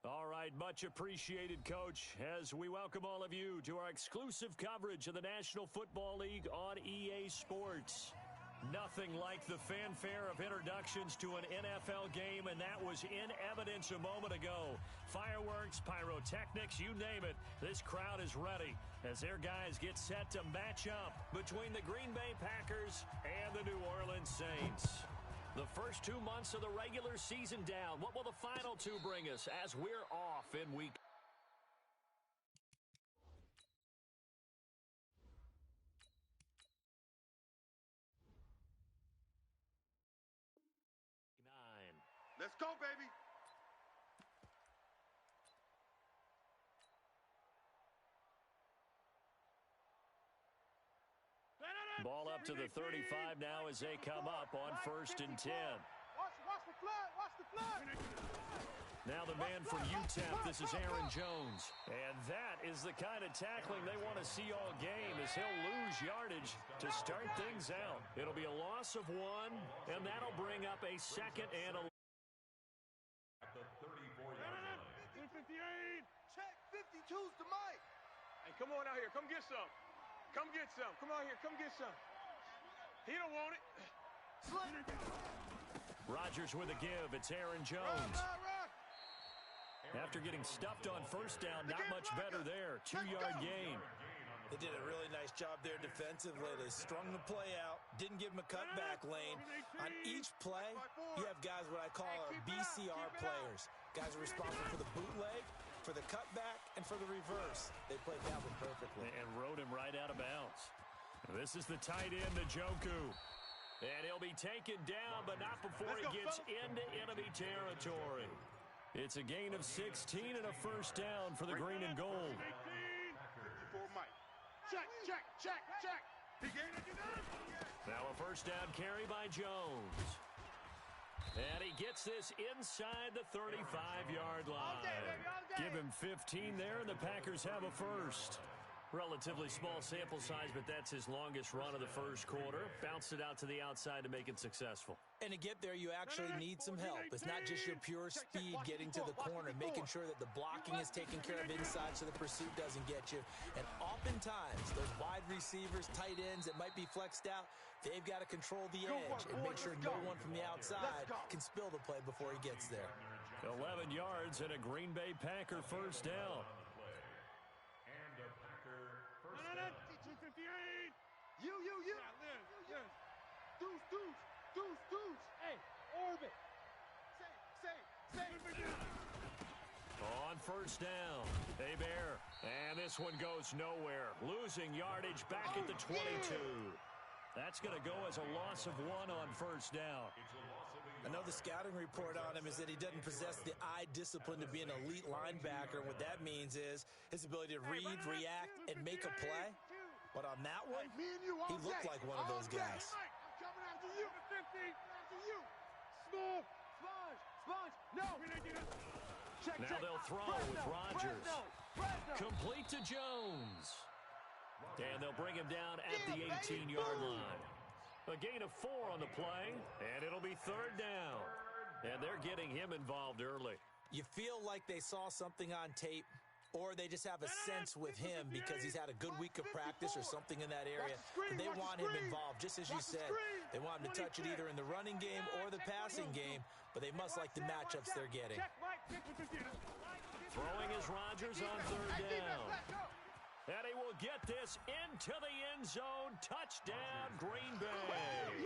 All right, much appreciated, Coach, as we welcome all of you to our exclusive coverage of the National Football League on EA Sports. Nothing like the fanfare of introductions to an NFL game, and that was in evidence a moment ago. Fireworks, pyrotechnics, you name it, this crowd is ready as their guys get set to match up between the Green Bay Packers and the New Orleans Saints. The first 2 months of the regular season down. What will the final two bring us as we're off in week 9? Let's go, baby. Ball up to the 35 now as they come up on 1st and 10. Watch the flood. Watch the flood. Now the man from UTEP, this is Aaron Jones. And that is the kind of tackling they want to see all game as he'll lose yardage to start things out. It'll be a loss of 1, and that'll bring up a 2nd and 11. At the 34-yard line. 58. Check 52's the mic. Hey, come on out here. Come get some. Come get some. Come on here. Come get some. He don't want it. Rodgers with a give. It's Aaron Jones. After getting stuffed on 1st down, not much better there. 2-yard gain. They did a really nice job there defensively. They strung the play out, didn't give him a cutback lane. On each play, you have guys what I call our BCR players. Guys are responsible for the bootleg, for the cutback, and for the reverse. They played that one perfectly. And rode him right out of bounds. This is the tight end, Njoku. And he'll be taken down, but not before he gets into enemy territory. It's a gain of 16 and a 1st down for the green and gold. Check. Now a 1st down carry by Jones. And he gets this inside the 35-yard line. Give him 15 there, and the Packers have a 1st. Relatively small sample size, but that's his longest run of the 1st quarter. Bounced it out to the outside to make it successful. And to get there, you actually need some help. It's not just your pure speed getting to the corner, making sure that the blocking is taken care of inside so the pursuit doesn't get you. And oftentimes, those wide receivers, tight ends that might be flexed out, they've got to control the edge and make sure no one from the outside can spill the play before he gets there. 11 yards and a Green Bay Packer 1st down. And a Packer 1st down. 258. You. Deuce. Hey, orbit. Say. On 1st down, Bear. And this one goes nowhere. Losing yardage back at the 22. That's going to go as a loss of 1 on 1st down. I know the scouting report on him is that he doesn't possess the eye discipline to be an elite linebacker. And what that means is his ability to read, react, and make a play. But on that one, he looked like one of those guys. I'm coming after you. 50. After you. Smooth. Sponge. No. Now they'll throw with Rodgers. Complete to Jones. And they'll bring him down at the 18-yard line. A gain of 4 on the play, and it'll be 3rd down. And they're getting him involved early. You feel like they saw something on tape, or they just have a sense with him because he's had a good week of practice or something in that area. But they want him involved, just as you said. They want him to touch it either in the running game or the passing game, but they must like the matchups they're getting. Throwing is Rodgers on 3rd down. And he will get this into the end zone. Touchdown, Green Bay.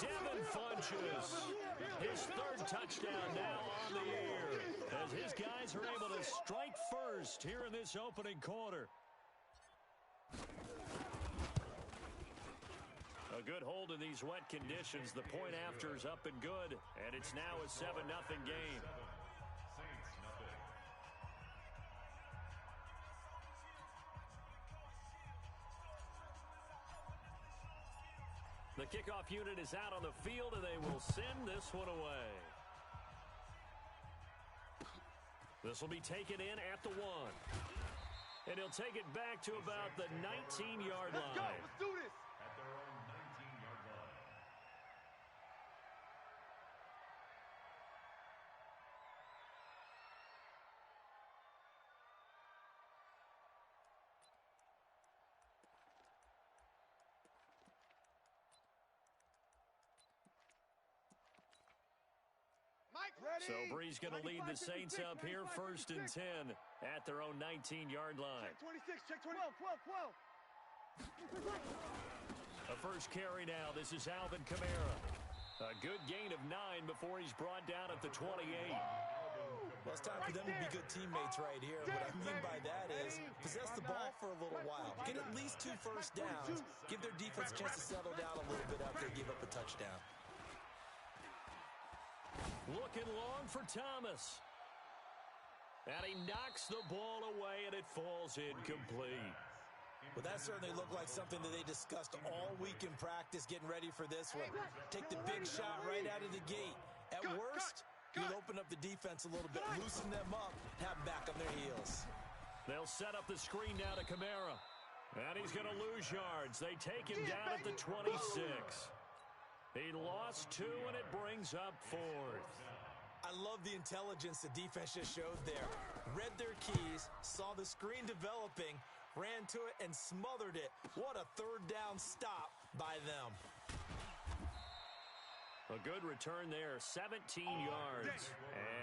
Devin Funches, his 3rd touchdown now on the year, as his guys are able to strike first here in this opening quarter. A good hold in these wet conditions. The point after is up and good, and it's now a 7-0 game. The kickoff unit is out on the field, and they will send this one away. This will be taken in at the 1. And he'll take it back to about the 19-yard line. Let's go. Let's do this. At their own 19-yard line. So Bree's going to lead the Saints up here 1st and 10 at their own 19-yard line. Check 26, check 20. 12. A first carry now. This is Alvin Kamara. A good gain of 9 before he's brought down at the 28. Well, it's time for them to be good teammates right here. What I mean by that is possess the ball for a little while. Get at least 2 first downs. Give their defense a chance to settle down a little bit after they give up a touchdown. Looking long for Thomas. And he knocks the ball away, and it falls incomplete. Well, that certainly looked like something that they discussed all week in practice, getting ready for this one. Take the big shot right out of the gate. At worst, you'll open up the defense a little bit, loosen them up, have them back on their heels. They'll set up the screen now to Kamara. And he's going to lose yards. They take him down at the 26. He lost 2, and it brings up 4th. I love the intelligence the defense just showed there. Read their keys, saw the screen developing, ran to it, and smothered it. What a third down stop by them. A good return there, 17 yards.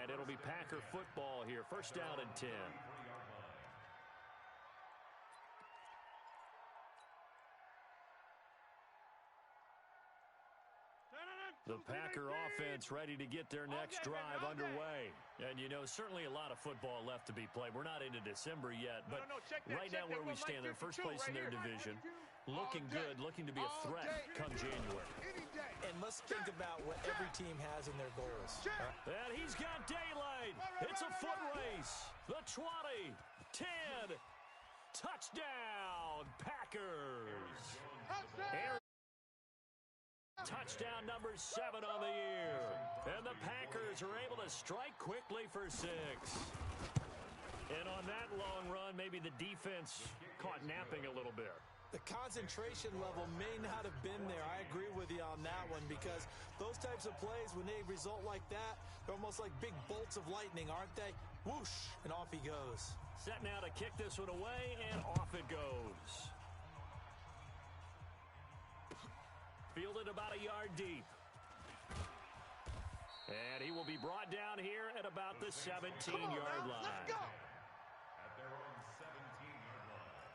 And it'll be Packer football here, 1st down and 10. The Packer offense ready to get their next drive underway. And, you know, certainly a lot of football left to be played. We're not into December yet, but right now where we stand, they're first place in their division. Looking good, looking to be a threat come January. And let's think about what every team has in their goals. And he's got daylight. It's a foot race. The 20, 10, touchdown, Packers. Touchdown number 7 on the year. And the Packers are able to strike quickly for 6. And on that long run, maybe the defense caught napping a little bit. The concentration level may not have been there. I agree with you on that one because those types of plays, when they result like that, they're almost like big bolts of lightning, aren't they? Whoosh, and off he goes. Set now to kick this one away, and off it goes. Fielded about a yard deep. And he will be brought down here at about the 17-yard line. Let's go. At their own 17-yard line.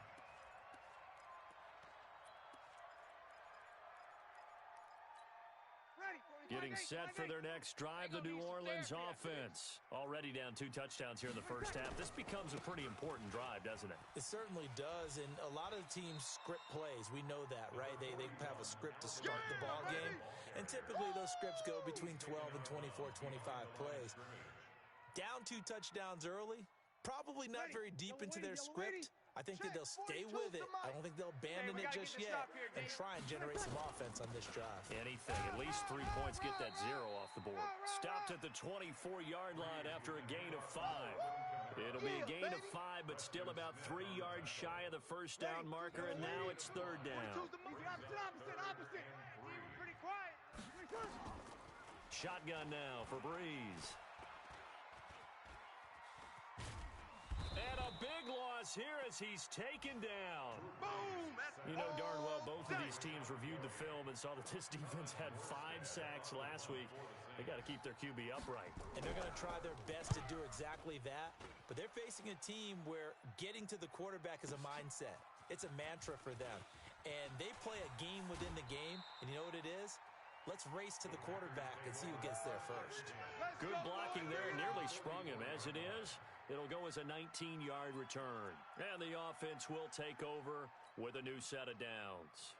Getting set for their next drive, the New Orleans offense. Already down 2 touchdowns here in the first half. This becomes a pretty important drive, doesn't it? It certainly does, and a lot of the teams script plays. We know that, right? They have a script to start the ball game, and typically those scripts go between 12 and 24, 25 plays. Down 2 touchdowns early, probably not very deep into their script. I think that they'll stay with it. I don't think they'll abandon it just yet and try and generate some offense on this drive. Anything, at least 3 points, get that 0 off the board. Stopped at the 24-yard line after a gain of 5. It'll be a gain of 5, but still about 3 yards shy of the first down marker, and now it's 3rd down. Opposite. Pretty quiet. Shotgun now for Breeze. And a big loss here as he's taken down. Boom! You know darn well both of these teams reviewed the film and saw that this defense had 5 sacks last week. They got to keep their QB upright. And they're going to try their best to do exactly that. But they're facing a team where getting to the quarterback is a mindset. It's a mantra for them. And they play a game within the game. And you know what it is? Let's race to the quarterback and see who gets there first. Good blocking there, nearly sprung him. As it is, it'll go as a 19-yard return. And the offense will take over with a new set of downs.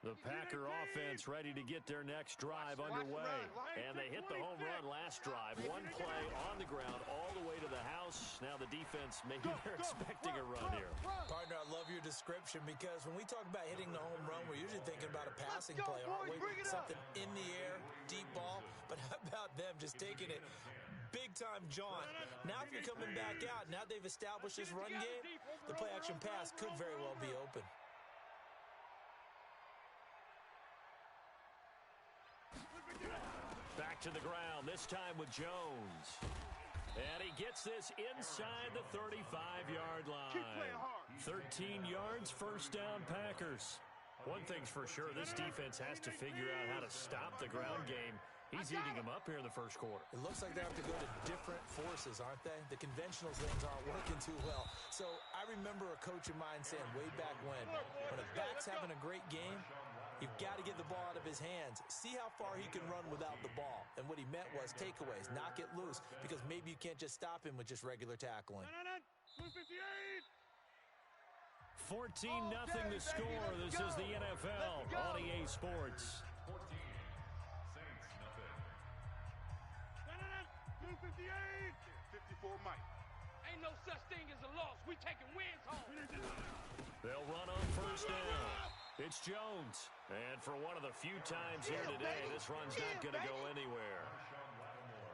The Packer offense ready to get their next drive underway. And they hit the home run last drive. 1 play on the ground all the way to the house. Now the defense, maybe they're expecting a run here. Partner, I love your description because when we talk about hitting the home run, we're usually thinking about a passing play, aren't we? Something in the air, deep ball. But how about them just taking it big-time jaunt? Now if you're coming back out, now they've established this run game, the play-action pass could very well be open. Back to the ground, this time with Jones. And he gets this inside the 35-yard line. 13 yards, first down, Packers. One thing's for sure, this defense has to figure out how to stop the ground game He's eating him up here in the first quarter. It looks like they have to go to different forces, aren't they? The conventional things aren't working too well. So I remember a coach of mine saying way back when a back's having a great game, you've got to get the ball out of his hands. See how far he can run without the ball. And what he meant was takeaways, knock it loose, because maybe you can't just stop him with just regular tackling. 14-0 the score. This is the NFL on EA Sports. 14. Saints, nothing. 54 Mike. Ain't no such thing as a loss. We taking wins home. They'll run on first down. It's Jones. And for one of the few times here today, this run's not going to go anywhere.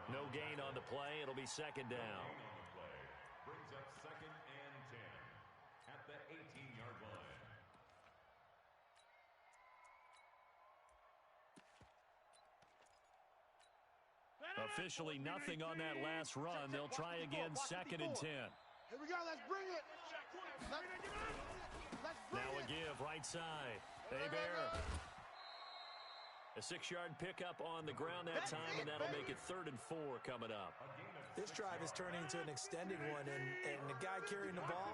No gain on the play. It'll be second down. Brings up 2nd and 10 at the 18-yard line. Officially nothing on that last run. They'll try again, 2nd and 10. Here we go. Let's bring it. Now a give, right side. Hebert. A 6-yard pickup on the ground that time, and that'll make it 3rd and 4 coming up. This drive is turning into an extended one, and the guy carrying the ball,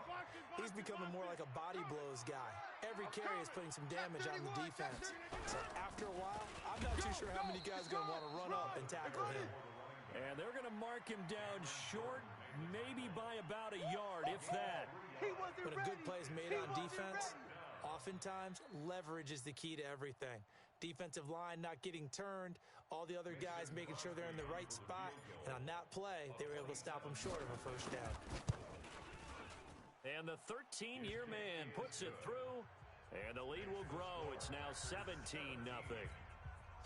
he's becoming more like a body blows guy. Every carry is putting some damage on the defense. So after a while, I'm not too sure how many guys are going to want to run up and tackle him. And they're going to mark him down short, maybe by about a yard, if that. When a good play is made on defense, oftentimes leverage is the key to everything. Defensive line not getting turned, all the other guys making sure they're in the right spot, and on that play, they were able to stop them short of a first down. And the 13-year man puts it through, and the lead will grow. It's now 17-0.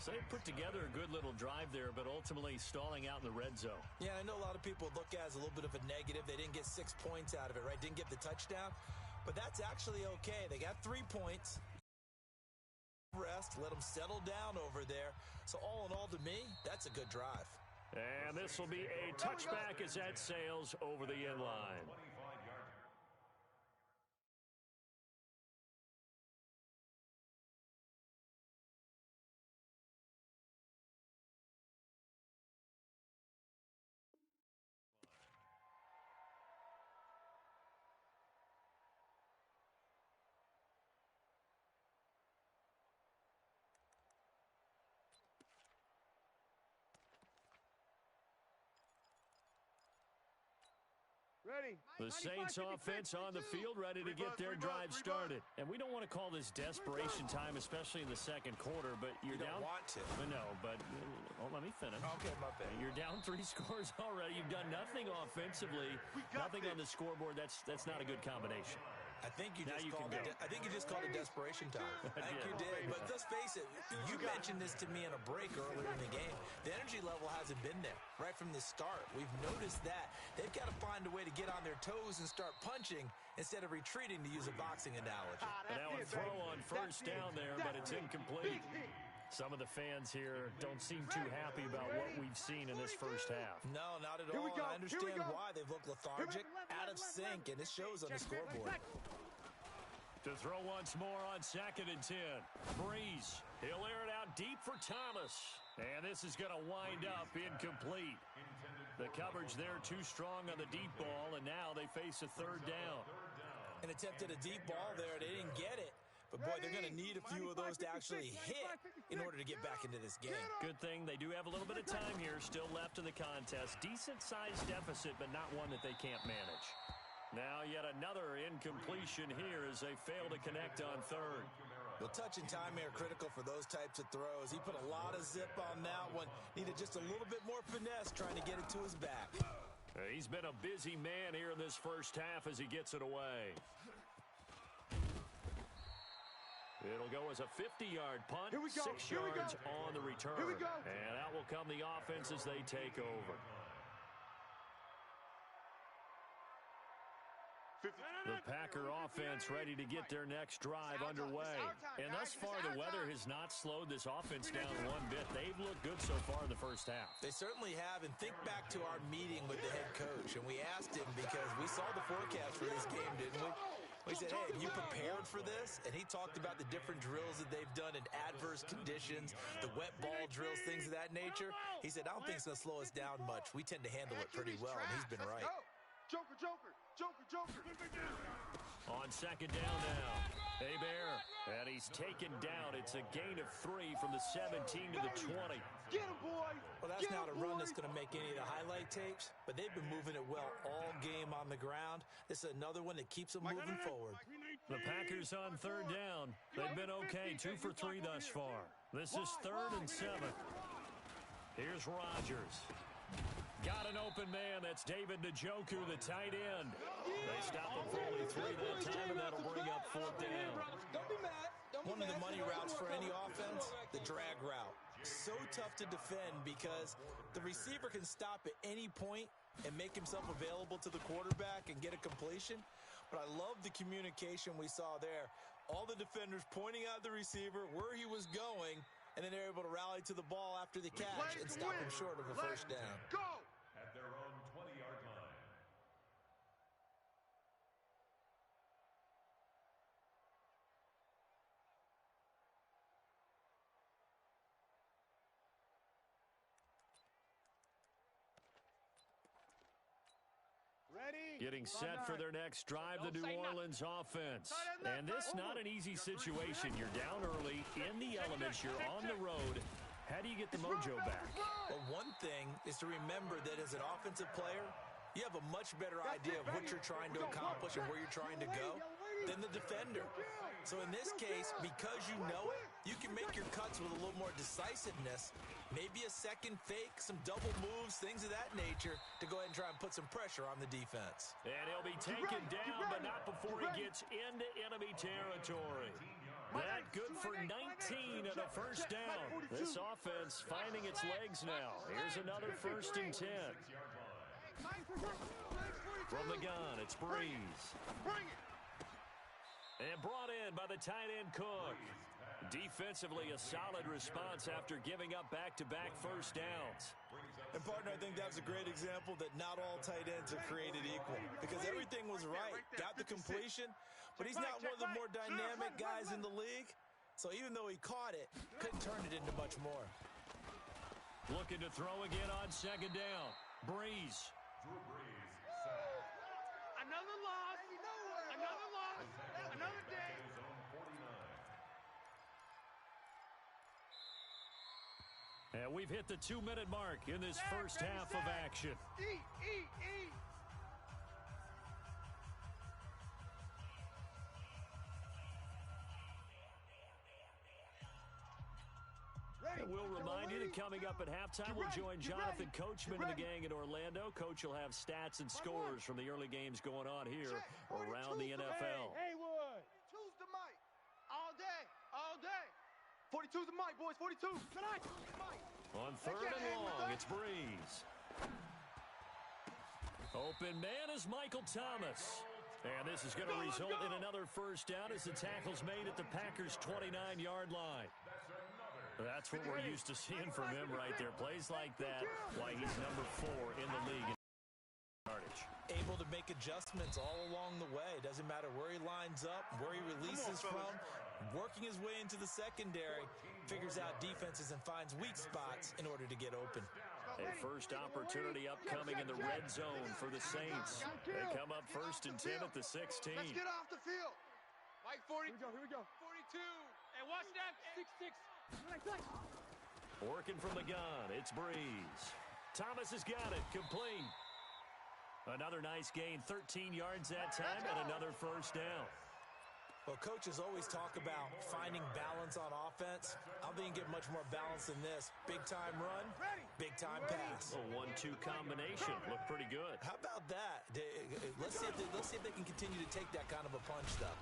So they put together a good little drive there, but ultimately stalling out in the red zone. Yeah, I know a lot of people look at it as a little bit of a negative. They didn't get 6 points out of it, right? Didn't get the touchdown. But that's actually okay. They got 3 points. Rest, let them settle down over there. So all in all, to me, that's a good drive. And this will be a touchback as that sails over the end line. Ready. The Saints offense on the field, ready to get their drive started. And we don't want to call this desperation time, especially in the second quarter, but you're down. Don't want to. No, but let me finish. Okay, my bad. You're down 3 scores already. You've done nothing offensively, nothing on the scoreboard. That's not a good combination. I think you just called it desperation time. I think you did. But let's face it, you mentioned this to me in a break earlier in the game. The energy level hasn't been there right from the start. We've noticed that. They've got to find a way to get on their toes and start punching instead of retreating, to use a boxing analogy. And now a throw on first down there, but it's incomplete. Some of the fans here don't seem too happy about what we've seen in this first half. No, not at all. I understand why. They've looked lethargic, out of sync, and it shows on the scoreboard. To throw once more on 2nd and 10. Breeze. He'll air it out deep for Thomas. And this is going to wind up incomplete. The coverage there too strong on the deep ball, and now they face a 3rd down. An attempt at a deep ball there. They didn't get it. But, boy, they're going to need a few of those to actually hit in order to get back into this game. Good thing they do have a little bit of time here still left in the contest. Decent-sized deficit, but not one that they can't manage. Now yet another incompletion here as they fail to connect on 3rd. Well, touch and time are critical for those types of throws. He put a lot of zip on that one. Needed just a little bit more finesse trying to get it to his back. He's been a busy man here in this first half as he gets it away. It'll go as a 50-yard punt, 6 yards on the return. And out will come the offense as they take over. The Packer offense ready to get their next drive underway. And thus far, the weather has not slowed this offense down one bit. They've looked good so far in the first half. They certainly have. And think back to our meeting with the head coach. And we asked him, because we saw the forecast for this game, didn't we? He said, hey, you prepared for this? And he talked about the different drills that they've done in adverse conditions, the wet ball drills, things of that nature. He said, I don't think it's going to slow us down much. We tend to handle it pretty well, and he's been right. Joker, Joker, Joker, Joker. On second down now, Hebert, and he's taken down. It's a gain of 3 from the 17 to the 20. Get him, boy. Well, that's not a run that's going to make any of the highlight tapes, but they've been moving it well all game on the ground. This is another one that keeps them moving forward. The Packers on third down. They've been okay, 2 for 3 thus far. This is 3rd and 7. Here's Rodgers. Got an open man. That's David Njoku, the tight end. They stop him for only 3 that time, and that'll bring up 4th down. Don't be mad. One of the money routes for any offense, the drag route. So tough to defend because the receiver can stop at any point and make himself available to the quarterback and get a completion. But I love the communication we saw there. All the defenders pointing out the receiver, where he was going, and then they're able to rally to the ball after the catch and stop him short of a first down. Go! At their own 20-yard line. Ready? Getting set for their next drive, the New Orleans offense. And this not an easy situation. You're down early, in the elements, you're on the road. How do you get the mojo back? Well, one thing is to remember that as an offensive player, you have a much better idea of what you're trying to accomplish and where you're trying to go than the defender. So in this case, because you know it, you can make your cuts with a little more decisiveness, maybe a second fake, some double moves, things of that nature, to go ahead and try and put some pressure on the defense. And he'll be taken down, but not before he gets into enemy territory. That good for 19 and a first down. This offense finding its legs now. Here's another 1st and 10. From the gun, it's Breeze. And brought in by the tight end Cook. Defensively, a solid response after giving up back-to-back first downs. And, partner, I think that was a great example that not all tight ends are created equal. Because everything was right. Got the completion, but he's not one of the more dynamic guys in the league. So even though he caught it, couldn't turn it into much more. Looking to throw again on second down. Breeze. Drew Brees, set. Another loss. Another loss. Another day. His own 49. And we've hit the 2-minute mark in this first half of action. Eat. And we'll remind you that coming up at halftime, we'll join Jonathan Coachman and the gang in Orlando. Coach will have stats and scores from the early games going on here around the NFL. Haywood. 42's the mic. All day. 42's the mic, boys. 42. Tonight. On 3rd and long, it's Breeze. Open man is Michael Thomas. And this is going to result in another first down as the tackle's made at the Packers' 29-yard line. That's what we're used to seeing from him right there. Plays like that, why he's number 4 in the league in yardage. Able to make adjustments all along the way. Doesn't matter where he lines up, where he releases from. Working his way into the secondary, figures out defenses and finds weak spots in order to get open. A first opportunity upcoming in the red zone for the Saints. They come up 1st and 10 at the 16. Let's get off the field. Mike 40. Here we go. 42. And watch that. 6-6. Working from the gun, it's Breeze. Thomas has got it, complete. Another nice gain, 13 yards that time, and another first down. Well, coaches always talk about finding balance on offense. I don't think you get much more balance than this. Big-time run, big-time pass. A 1-2 combination. Looked pretty good. How about that? Let's see if they can continue to take that kind of a punch, though.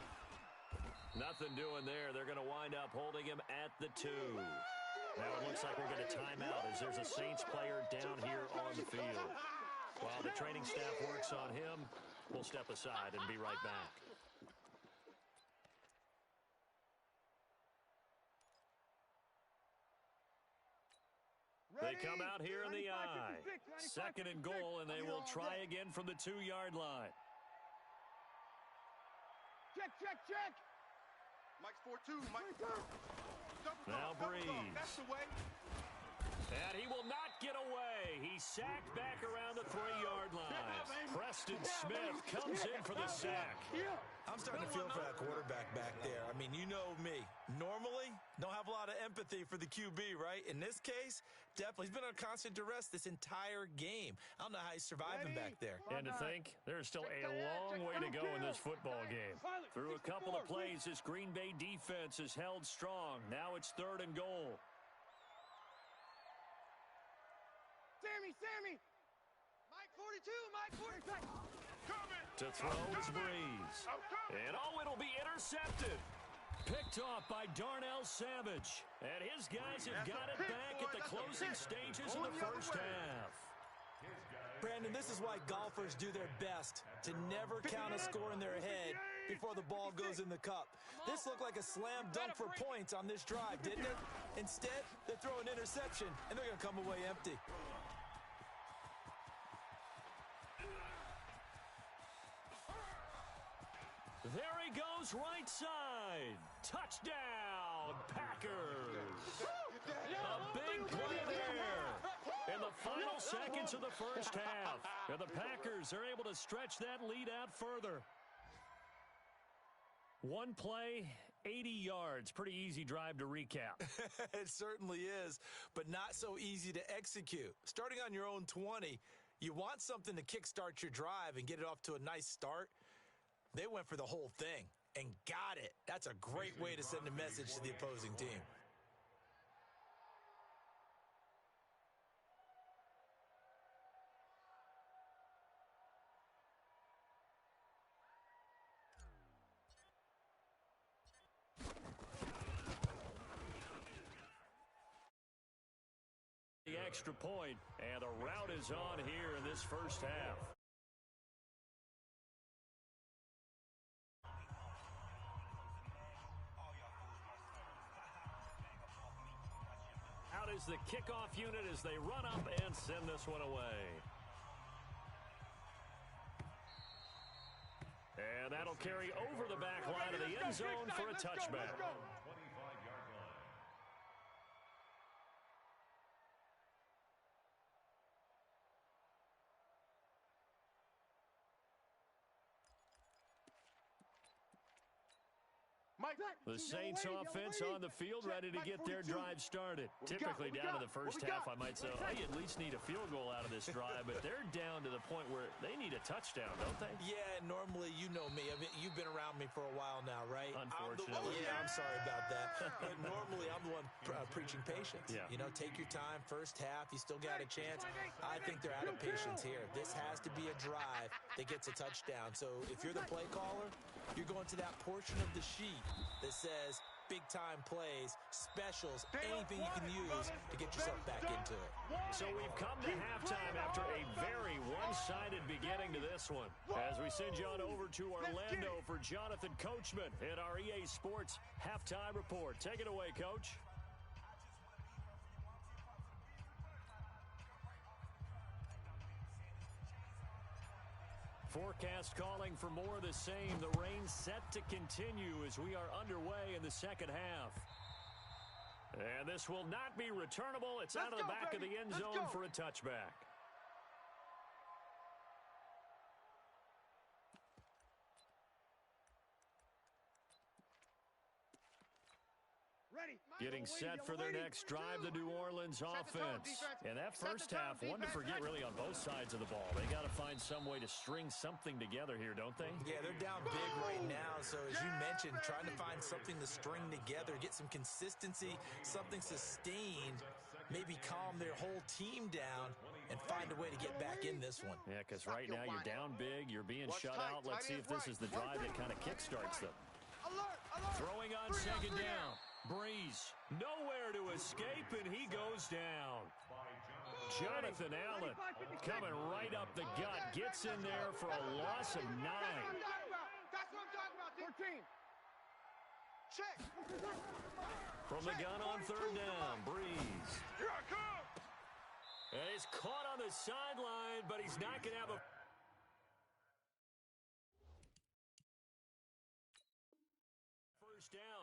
Nothing doing there. They're going to wind up holding him at the 2. Now it looks like we're going to time out as there's a Saints player down here on the field. While the training staff works on him, we'll step aside and be right back. They come out here in the I. 2nd and goal, and they will try again from the 2-yard line. check. Mike's 4-2. Mike. Now Breeze. That's the way. And he will not get away. He's sacked back around the 3-yard line. Preston Smith comes in for the sack. I'm starting to feel for that quarterback back there. I mean, you know me. Normally, don't have a lot of empathy for the QB, right? In this case, definitely. He's been on constant duress this entire game. I don't know how he's surviving back there. And to think, there's still a long way to go in this football game. Through a couple of plays, this Green Bay defense is held strong. Now it's 3rd and goal. Sammy. Mike 42. Coming. To throw is Breeze. And it'll be intercepted. Picked off by Darnell Savage. And his guys have got it back at the closing stages of the first half. Brandon, this is why golfers do their best to never count a score in their head before the ball goes in the cup. This looked like a slam dunk for points on this drive, didn't it? Instead, they throw an interception, and they're going to come away empty. There he goes, right side. Touchdown, Packers. A big play there in the final seconds of the first half. And the Packers are able to stretch that lead out further. One play, 80 yards. Pretty easy drive to recap. It certainly is, but not so easy to execute. Starting on your own 20, you want something to kickstart your drive and get it off to a nice start. They went for the whole thing and got it. That's a great way to send a message to the opposing team. The extra point, and the route is on here in this first half. Out is the kickoff unit as they run up and send this one away. And that'll carry over the back line of the end zone for a touchback. The Saints offense on the field, ready to get their drive started. Typically down to the first half, I might say, oh, you at least need a field goal out of this drive, but they're down to the point where they need a touchdown, don't they? Yeah, normally, you know me. I mean, you've been around me for a while now, right? Unfortunately. I'm sorry about that. But normally, I'm the one preaching patience. Yeah. You know, take your time. First half, you still got a chance. I think they're out of patience here. This has to be a drive that gets a touchdown. So if you're the play caller, you're going to that portion of the sheet that says big-time plays, specials, anything you can use to get yourself back into it. So we've come to halftime after a very one-sided beginning to this one. As we send you on over to Orlando for Jonathan Coachman in our EA Sports Halftime Report. Take it away, Coach. Forecast calling for more of the same. The rain set to continue as we are underway in the second half. And this will not be returnable. It's out of the back of the end zone for a touchback. Getting set for their next drive, the New Orleans offense. And that first half, one to forget really on both sides of the ball. They got to find some way to string something together here, don't they? Yeah, they're down big right now. So as you mentioned, trying to find something to string together, get some consistency, something sustained, maybe calm their whole team down and find a way to get back in this one. Yeah, because right now you're down big, you're being shut out. Let's see if this is the drive that kind of kickstarts them. Throwing on second down. Breeze, nowhere to escape, and he goes down. Jonathan Allen coming right up the gut, gets in there for a loss of 9. That's what I'm talking about, 14. Check. From the gun on third down, Breeze. Here I come. And he's caught on the sideline, but he's not going to have a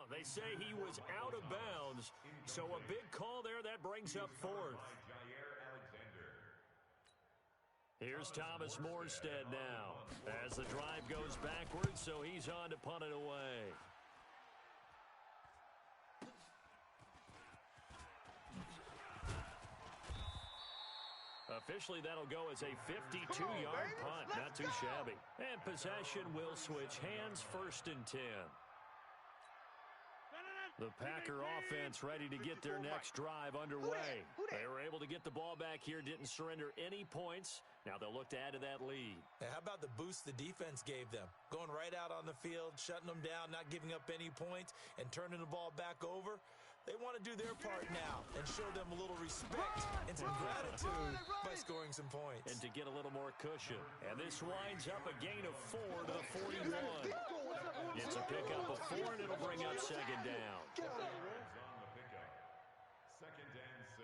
They say he was out of bounds, so a big call there. That brings up fourth. Here's Thomas Morstead now as the drive goes backwards, so he's on to punt it away. Officially, that'll go as a 52-yard punt. Not too shabby. And possession will switch hands, 1st and 10. The Packer offense ready to get their next drive underway. They were able to get the ball back here, didn't surrender any points. Now they'll look to add to that lead. Hey, how about the boost the defense gave them? Going right out on the field, shutting them down, not giving up any points, and turning the ball back over. They want to do their part now and show them a little respect and some gratitude by scoring some points. And to get a little more cushion. And this winds up a gain of 4 to the 41. It's a pickup of 4, and it'll bring up 2nd down.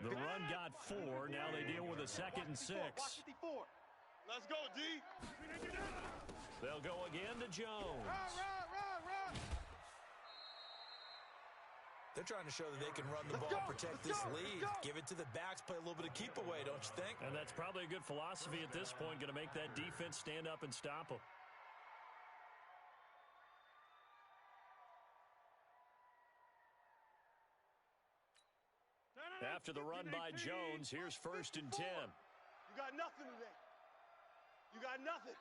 The run got 4. Now they deal with a 2nd and 6. Let's go, D. They'll go again to Jones. They're trying to show that they can run the ball and protect this lead. Give it to the backs, play a little bit of keep away, don't you think? And that's probably a good philosophy at this point, going to make that defense stand up and stop them. After the run by Jones, here's 1st and 10. You got nothing today. You got nothing.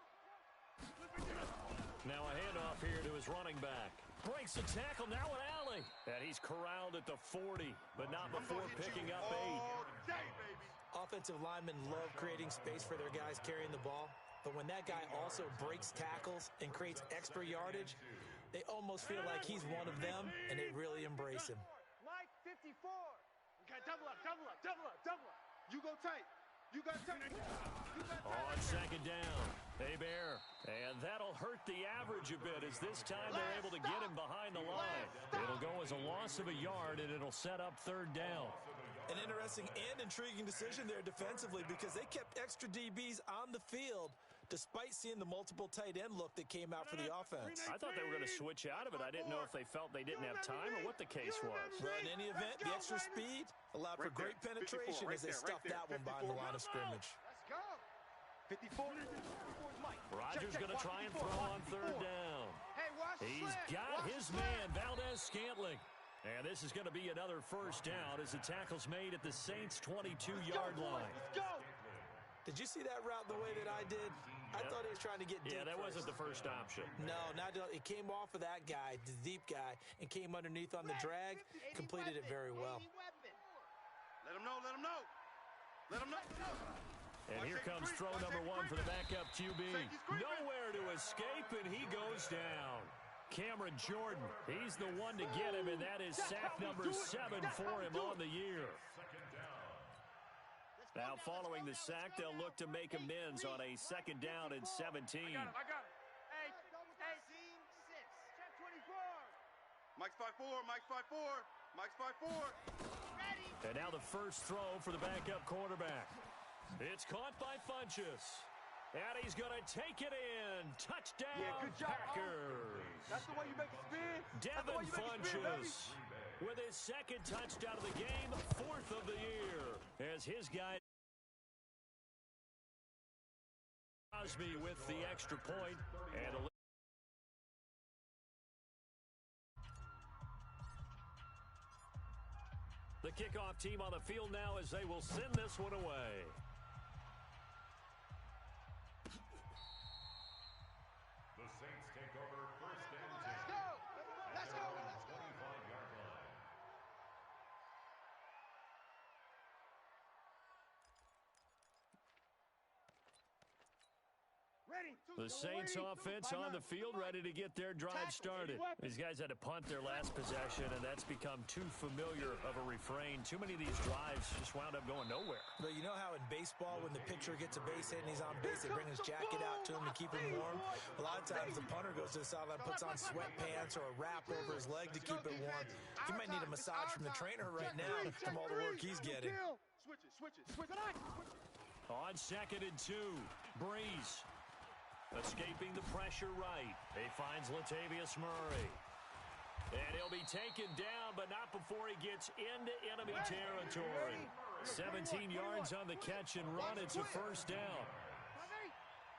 Now a handoff here to his running back. Breaks a tackle, now an alley. And he's corralled at the 40, but not before picking up 8. Offensive linemen love creating space for their guys carrying the ball, but when that guy also breaks tackles and creates extra yardage, they almost feel like he's one of them, and they really embrace him. Mike, 54. Okay, double up. You go tight. You got tight. On 2nd down, Hebert. And that'll hurt the average a bit as this time they're able to get him behind the line. It'll go as a loss of a yard, and it'll set up 3rd down. An interesting and intriguing decision there defensively because they kept extra DBs on the field despite seeing the multiple tight end look that came out for the offense. I thought they were going to switch out of it. I didn't know if they felt they didn't have time or what the case was. Well, in any event, the extra speed allowed for great penetration as they stuffed that one behind the line of scrimmage. Let's go. 54. Rodgers going to try and throw on 3rd down. He's got his man, Valdez-Scantling. And this is going to be another 1st down as the tackle's made at the Saints' 22-yard line. Did you see that route the way that I did? I thought he was trying to get deep. Yeah, that wasn't the first option. No, it came off of that guy, the deep guy, and came underneath on the drag. Completed it very well. Let him know. And here comes throw number 1 for the backup QB. Nowhere to escape, and he goes down. Cameron Jordan, he's the one to get him, and that is sack number 7 for him on the year. Now, following the sack, they'll look to make amends on a 2nd down and 17. I got him. 8, 6. Mike's 5'4", Mike's 5'4". Ready. And now the first throw for the backup quarterback. It's caught by Funchess. And he's going to take it in. Touchdown, good job, Packers. That's the way you make it spin. Devin Funchess with his 2nd touchdown of the game, 4th of the year. As his guy Cosby with the extra point. And the kickoff team on the field now as they will send this one away. The Saints take over 1st and 10. Let's go. Let's go. 25-yard line. The Saints offense on the field ready to get their drive started. These guys had to punt their last possession, and that's become too familiar of a refrain. Too many of these drives just wound up going nowhere. But you know how in baseball, when the pitcher gets a base hit and he's on base, they bring his jacket out to him to keep him warm? A lot of times the punter goes to the sideline, puts on sweatpants or a wrap over his leg to keep it warm. He might need a massage from the trainer right now from all the work he's getting. Switch it. On 2nd and 2, Breeze. Escaping the pressure right. He finds Latavius Murray. And he'll be taken down, but not before he gets into enemy territory. 17 yards on the catch and run. It's a first down.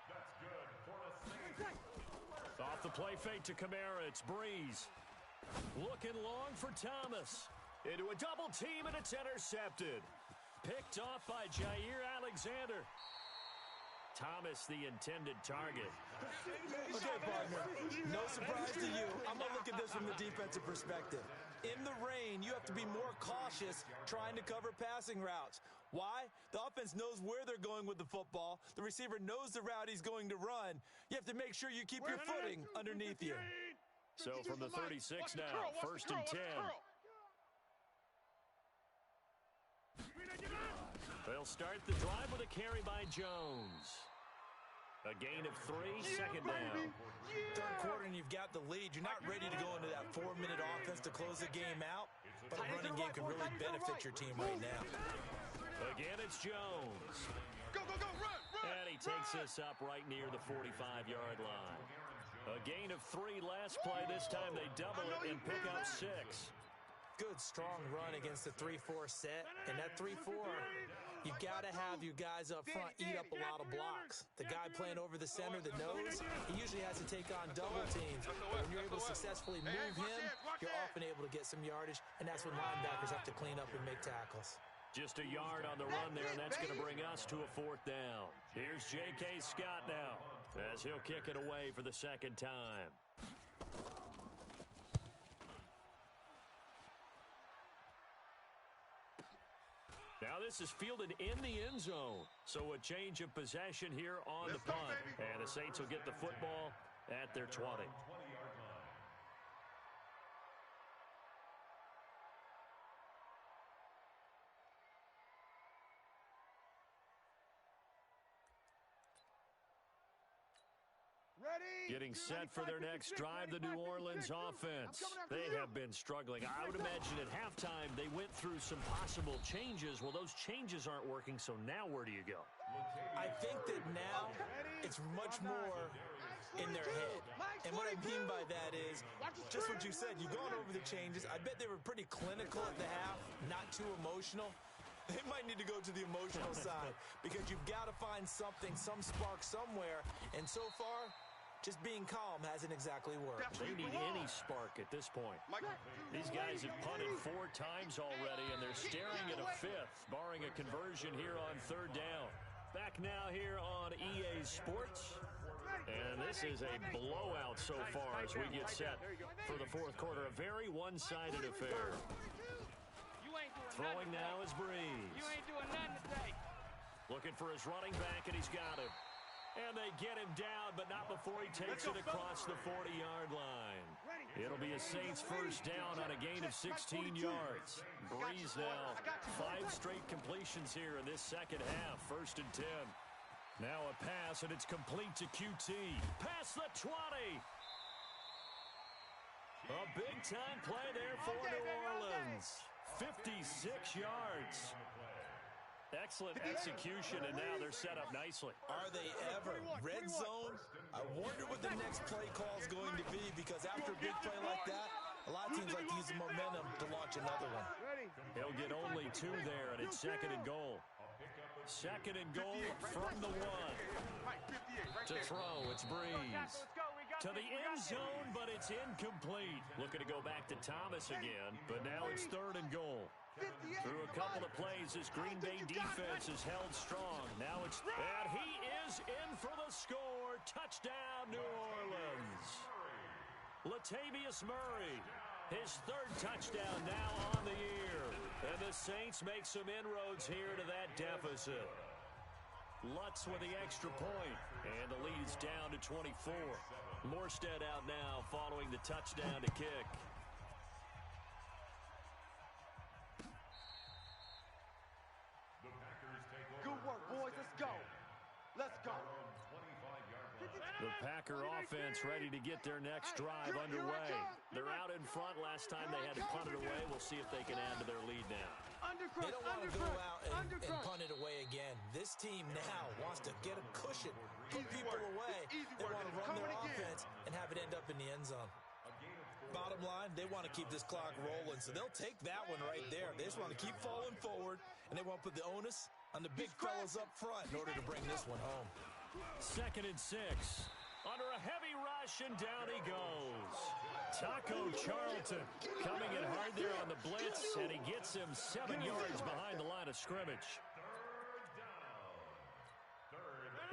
That's good for a Saints. Off the play fake to Kamara, it's Breeze. Looking long for Thomas. Into a double team, and it's intercepted. Picked off by Jair Alexander. Thomas, the intended target. Okay, partner, no surprise to you. I'm going to look at this from the defensive perspective. In the rain, you have to be more cautious trying to cover passing routes. Why? The offense knows where they're going with the football. The receiver knows the route he's going to run. You have to make sure you keep your footing underneath you. So from the 36 now, first and 10. They'll start the drive with a carry by Jones. A gain of 3, second down. Third quarter and you've got the lead. You're not ready to go into that 4-minute offense to close the game out, but a running game can really benefit your team right now. Again, it's Jones. Go, run! And he takes this up right near the 45-yard line. A gain of 3 last play. This time they double it and pick up 6. Good, strong run against the 3-4 set. And that 3-4, you've got to have your guys up front eat up a lot of blocks. The guy playing over the center, the nose, he usually has to take on double teams. When you're able to successfully move him, you're often able to get some yardage, and that's when linebackers have to clean up and make tackles. Just a yard on the run there, and that's going to bring us to a 4th down. Here's J.K. Scott now, as he'll kick it away for the second time. Now this is fielded in the end zone. So a change of possession here on the punt. And the Saints will get the football at their 20. 20-yard line. Getting set for their next drive, the New Orleans offense. They have been struggling. I would imagine at halftime they went through some possible changes. Well, those changes aren't working, so now where do you go? I think that now it's much more in their head. And what I mean by that is just what you said. You've gone over the changes. I bet they were pretty clinical at the half, not too emotional. They might need to go to the emotional side because you've got to find something, some spark somewhere. And so far, just being calm hasn't exactly worked. They need any spark at this point. These guys have punted 4 times already, and they're staring at a 5th, barring a conversion here on 3rd down. Back now here on EA Sports. And this is a blowout so far as we get set for the 4th quarter. A very one-sided affair. Throwing now is Breeze. You ain't doing nothing today. Looking for his running back, and he's got him. And they get him down, but not before he takes it across the 40-yard line. It'll be a Saints first down on a gain of 16 yards. Breeze now, 5 straight completions here in this second half. 1st and 10. Now a pass, and it's complete to QT. Past the 20. A big-time play there for New Orleans. 56 yards. Excellent execution, and now they're set up nicely. Are they ever? Red zone? I wonder what the next play call is going to be because after a big play like that, a lot of teams like to use the momentum to launch another one. He'll get only 2 there, and it's 2nd and goal. 2nd and goal from the 1. To throw, it's Breeze. To the end zone, but it's incomplete. Looking to go back to Thomas again, but now it's 3rd and goal. Through a couple of plays, this Green Bay defense is held strong. Now it's... And he is in for the score. Touchdown, New Orleans. Latavius Murray, his 3rd touchdown now on the year. And the Saints make some inroads here to that deficit. Lutz with the extra point, and the lead is down to 24. Morstead out now following the touchdown to kick. Good work, boys. Let's go. Let's go. The Packer offense ready to get their next drive underway. They're out in front. Last time they had to punt it away. We'll see if they can add to their lead now. They don't want to go out and punt it away again. This team now wants to get a cushion, put people away. They want to run their offense and have it end up in the end zone. bottom line, they want to keep this clock rolling, so they'll take that one right there. They just want to keep falling forward, and they want to put the onus on the big fellas up front in order to bring this one home. 2nd and 6. Under a heavy rush, and down he goes. Taco Charlton coming in hard there on the blitz, and he gets him 7 yards behind the line of scrimmage.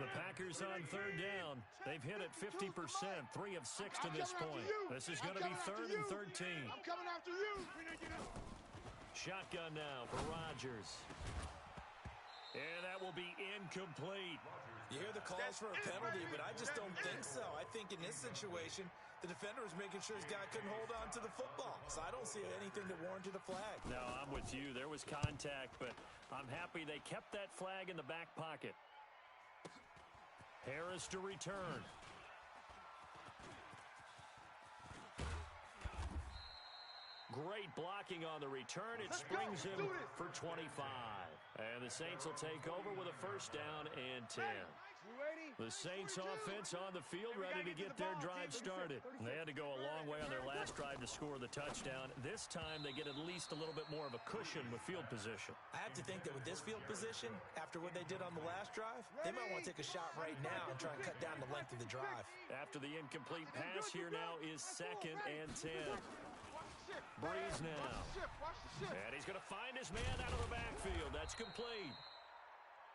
The Packers on 3rd down. They've hit it 50%, 3 of 6 to this point. This is going to be 3rd and 13. I'm coming after you. Shotgun now for Rodgers. And that will be incomplete. You hear the calls for a penalty, but I just don't think so. I think in this situation, the defender was making sure his guy couldn't hold on to the football. So I don't see anything that warranted a flag. No, I'm with you. There was contact, but I'm happy they kept that flag in the back pocket. Harris to return. Great blocking on the return. It springs him for 25. And the Saints will take over with a 1st down and 10. The Saints offense on the field ready to get their drive started. They had to go a long way on their last drive to score the touchdown. This time they get at least a little bit more of a cushion with field position. I have to think that with this field position, after what they did on the last drive, they might want to take a shot right now and try and cut down the length of the drive. After the incomplete pass, here now is 2nd and 10. Breeze now. And he's going to find his man out of the backfield. That's complete.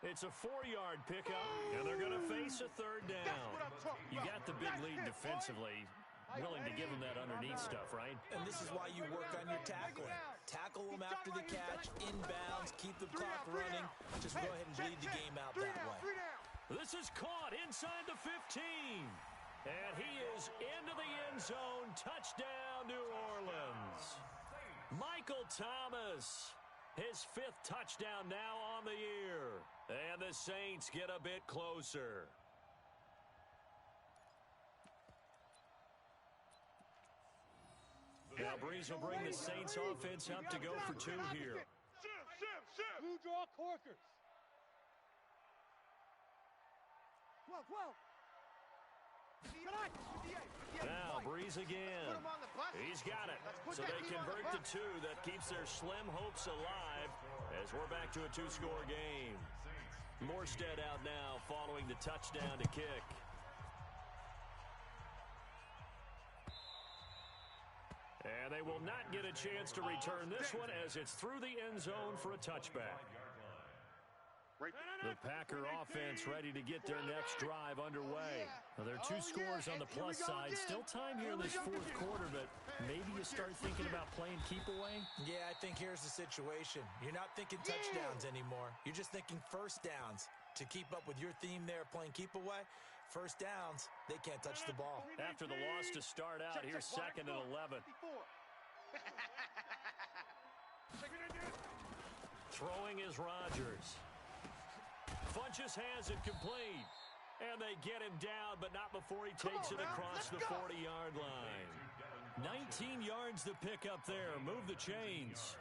It's a 4-yard pickup, and they're going to face a 3rd down. You got the big lead defensively. Willing to give him that underneath stuff, right? And this is why you work on your tackling. Tackle them after the catch, inbounds, keep the clock running. Just go ahead and bleed the game out that way. This is caught inside the 15. And he is into the end zone. Touchdown, New Orleans. Michael Thomas, his 5th touchdown now on the year. And the Saints get a bit closer. Now Breeze will bring the Saints offense up to go for 2 here. Blue draw corkers. Now Breeze again. He's got it. So they convert to 2. That keeps their slim hopes alive as we're back to a 2-score game. Morstead out now following the touchdown to kick. And they will not get a chance to return this one as it's through the end zone for a touchback. The Packer offense ready to get their next drive underway. Now, there are 2 scores on the plus side. Still time here in this 4th quarter, but maybe you start thinking about playing keep away? Yeah, I think here's the situation. You're not thinking touchdowns anymore. You're just thinking 1st downs. To keep up with your theme there, playing keep away, 1st downs, they can't touch the ball. After the loss to start out, here's 2nd and 11. Throwing is Rodgers. Funches has it complete. And they get him down, but not before he takes it across the 40-yard line. 19 yards to pick up there. Move the chains.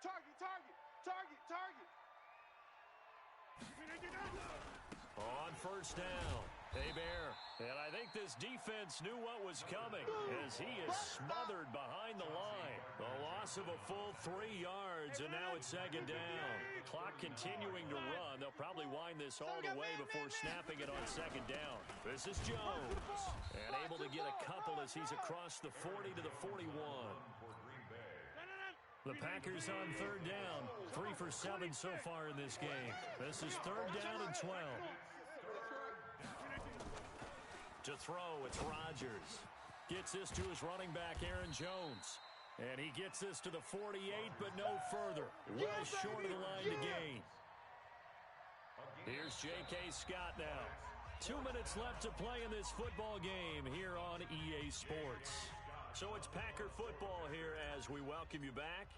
Target. On 1st down, Hebert. And I think this defense knew what was coming as he is smothered behind the line. The loss of a full 3 yards, and now it's 2nd down. Clock continuing to run. They'll probably wind this all the way before snapping it on 2nd down. This is Jones. And able to get a couple as he's across the 40 to the 41. The Packers on 3rd down. 3 for 7 so far in this game. This is 3rd down and 12. To throw, it's Rodgers. Gets this to his running back, Aaron Jones. And he gets this to the 48, but no further. Well short of the line to gain. Here's J.K. Scott now. 2 minutes left to play in this football game here on EA Sports. So it's Packer football here as we welcome you back.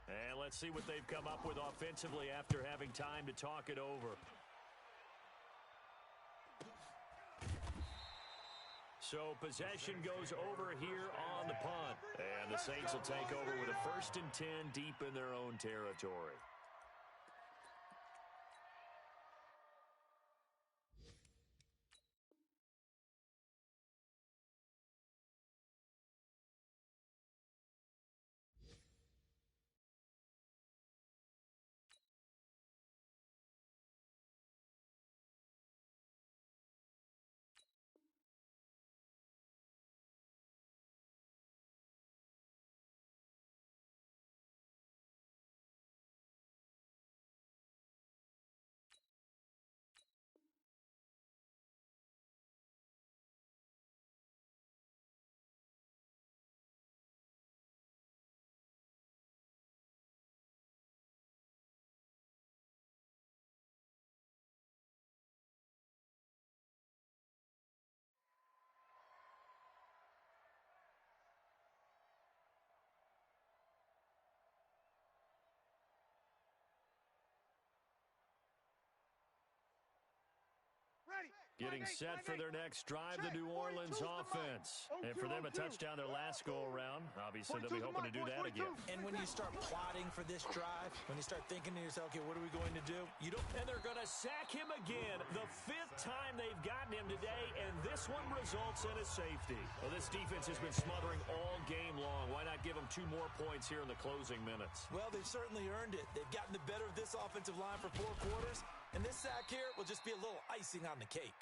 And let's see what they've come up with offensively after having time to talk it over. So possession goes over here on the punt. And the Saints will take over with a 1st and 10 deep in their own territory. Getting set for their next drive, the New Orleans offense. And for them, a touchdown their last go-around. Obviously, they'll be hoping to do that again. And when you start plotting for this drive, when you start thinking to yourself, okay, what are we going to do? And they're going to sack him again. The 5th time they've gotten him today, and this one results in a safety. Well, this defense has been smothering all game long. Why not give them 2 more points here in the closing minutes? Well, they've certainly earned it. They've gotten the better of this offensive line for 4 quarters. And this sack here will just be a little icing on the cake.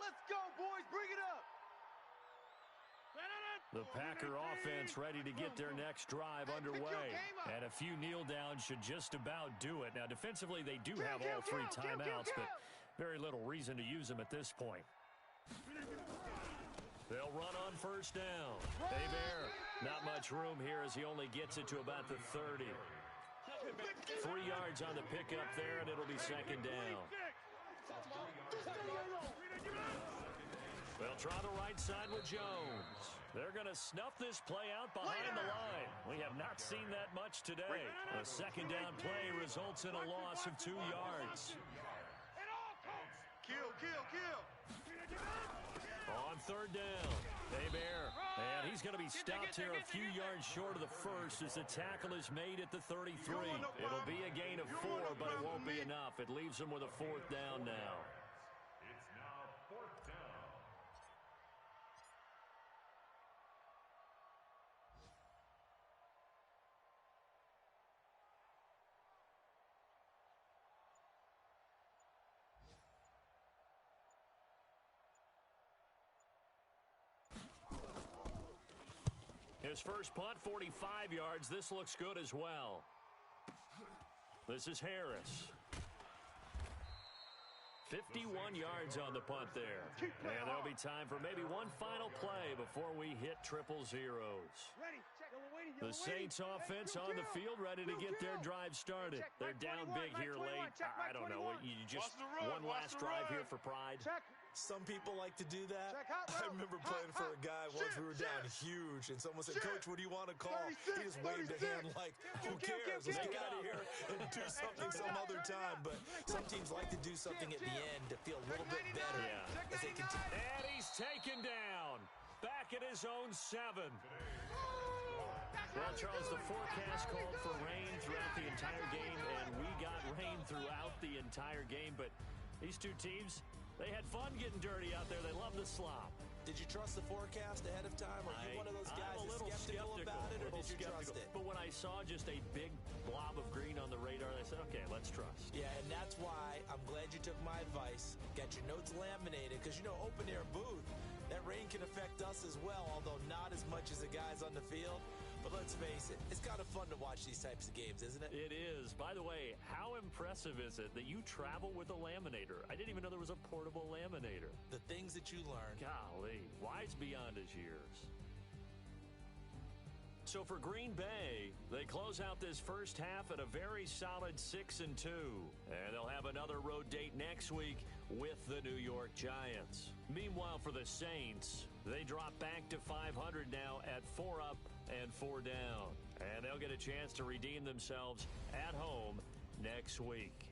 Let's go, boys. Bring it up. The Packer offense ready to get their next drive underway. And a few kneel downs should just about do it. Now, defensively, they do have all 3 timeouts, but very little reason to use them at this point. They'll run on first down. Bear, not much room here as he only gets it to about the 30. 3 yards on the pickup there, and it'll be second down. They'll try the right side with Jones. They're going to snuff this play out behind the line. We have not seen that much today. A second down play results in a loss of 2 yards. Kill. On third down, Bear, and he's going to be stopped here a few yards short of the first as the tackle is made at the 33. It'll be a gain of 4, but it won't be enough. It leaves him with a 4th down now. It's now 4th down. His first punt, 45 yards. This looks good as well. This is Harris. 51 yards on the punt there. And there'll be time for maybe one final play before we hit 000. The Saints offense on the field ready to get their drive started. They're down big here late. I don't know. You just one last drive here for pride. Some people like to do that. I remember playing for a guy once we were down huge, and someone said, Coach, what do you want to call? He just waved a hand like, who cares? Let's get out of here and do something some other time. But some teams like to do something at the end to feel a little bit better as they continue. And he's taken down. Back at his own 7. Well, Charles, the forecast called for rain throughout the entire game, and we got rain throughout the entire game. But these 2 teams, they had fun getting dirty out there. They love the slop. Did you trust the forecast ahead of time? Are you one of those guys I'm a little skeptical about it, or did you trust it? But when I saw just a big blob of green on the radar, I said, okay, let's trust. Yeah, and that's why I'm glad you took my advice. Got your notes laminated, because, you know, open-air booth, that rain can affect us as well, although not as much as the guys on the field. But let's face it, it's kind of fun to watch these types of games, isn't it? It is. By the way, how impressive is it that you travel with a laminator? I didn't even know there was a portable laminator. The things that you learn. Golly, wise beyond his years. So for Green Bay, they close out this first half at a very solid 6-2. And they'll have another road date next week with the New York Giants. Meanwhile, for the Saints, they drop back to 500 now at 4 up and 4 down. And they'll get a chance to redeem themselves at home next week.